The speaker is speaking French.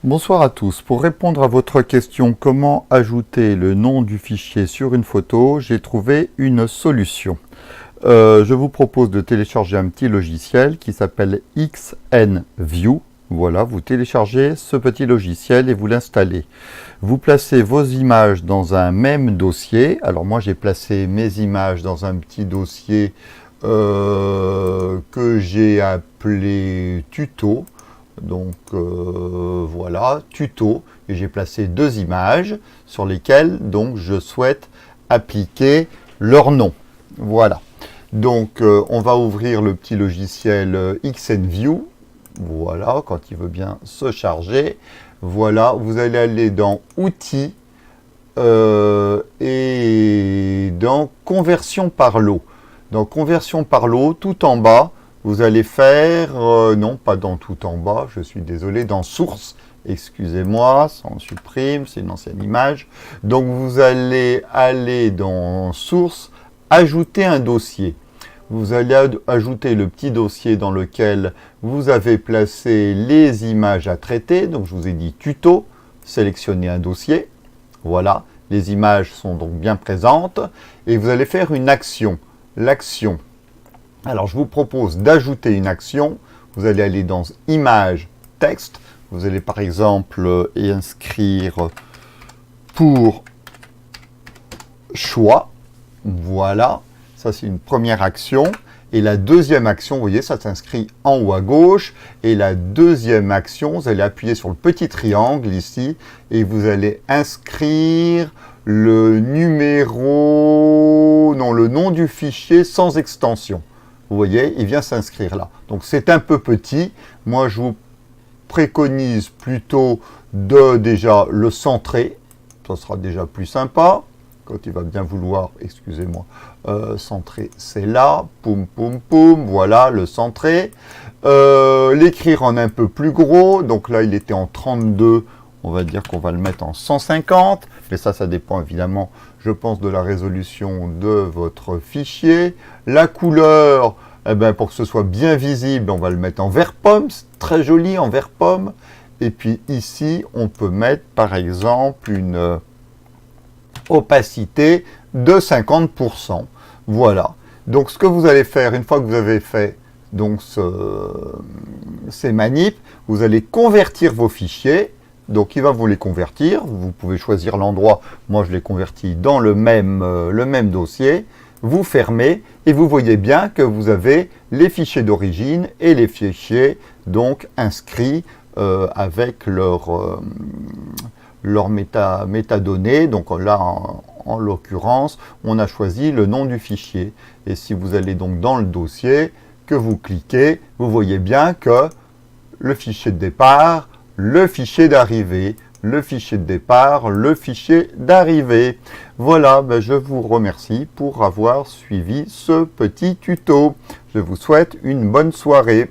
Bonsoir à tous. Pour répondre à votre question comment ajouter le nom du fichier sur une photo, j'ai trouvé une solution. Je vous propose de télécharger un petit logiciel qui s'appelle XNView. Voilà, vous téléchargez ce petit logiciel et vous l'installez. Vous placez vos images dans un même dossier. Alors moi j'ai placé mes images dans un petit dossier que j'ai appelé tuto. Donc voilà, tuto, et j'ai placé deux images sur lesquelles donc je souhaite appliquer leur nom. Voilà. Donc on va ouvrir le petit logiciel XNView. Voilà, quand il veut bien se charger. Voilà, vous allez aller dans Outils et dans Conversion par lot. Dans Conversion par lot, tout en bas, vous allez faire, non pas dans tout en bas, je suis désolé, dans Source, excusez-moi, ça on supprime, c'est une ancienne image. Donc vous allez aller dans Source, ajouter un dossier. Vous allez ajouter le petit dossier dans lequel vous avez placé les images à traiter. Donc je vous ai dit tuto, sélectionnez un dossier. Voilà, les images sont donc bien présentes. Et vous allez faire une action. L'action. Alors je vous propose d'ajouter une action. Vous allez aller dans Images, Texte. Vous allez par exemple inscrire pour choix. Voilà. Ça, c'est une première action. Et la deuxième action, vous voyez, ça s'inscrit en haut à gauche. Et la deuxième action, vous allez appuyer sur le petit triangle ici. Et vous allez inscrire le numéro, non, le nom du fichier sans extension. Vous voyez, il vient s'inscrire là. Donc, c'est un peu petit. Moi, je vous préconise plutôt de déjà le centrer. Ça sera déjà plus sympa. Quand il va bien vouloir, excusez-moi, centrer, c'est là, poum, poum, poum, voilà, le centrer. L'écrire en un peu plus gros, donc là, il était en 32, on va dire qu'on va le mettre en 150, mais ça dépend évidemment, je pense, de la résolution de votre fichier. La couleur, eh ben, pour que ce soit bien visible, on va le mettre en vert pomme, c'est très joli en vert pomme. Et puis ici, on peut mettre, par exemple, une opacité de 50%. Voilà. Donc, ce que vous allez faire, une fois que vous avez fait donc, ces manips, vous allez convertir vos fichiers. Donc, il va vous les convertir. Vous pouvez choisir l'endroit. Moi, je les convertis dans le même dossier. Vous fermez et vous voyez bien que vous avez les fichiers d'origine et les fichiers donc inscrits avec leur métadonnées. Donc là, en l'occurrence, on a choisi le nom du fichier. Et si vous allez donc dans le dossier, que vous cliquez, vous voyez bien que le fichier de départ, le fichier d'arrivée, le fichier de départ, le fichier d'arrivée. Voilà, ben je vous remercie pour avoir suivi ce petit tuto. Je vous souhaite une bonne soirée.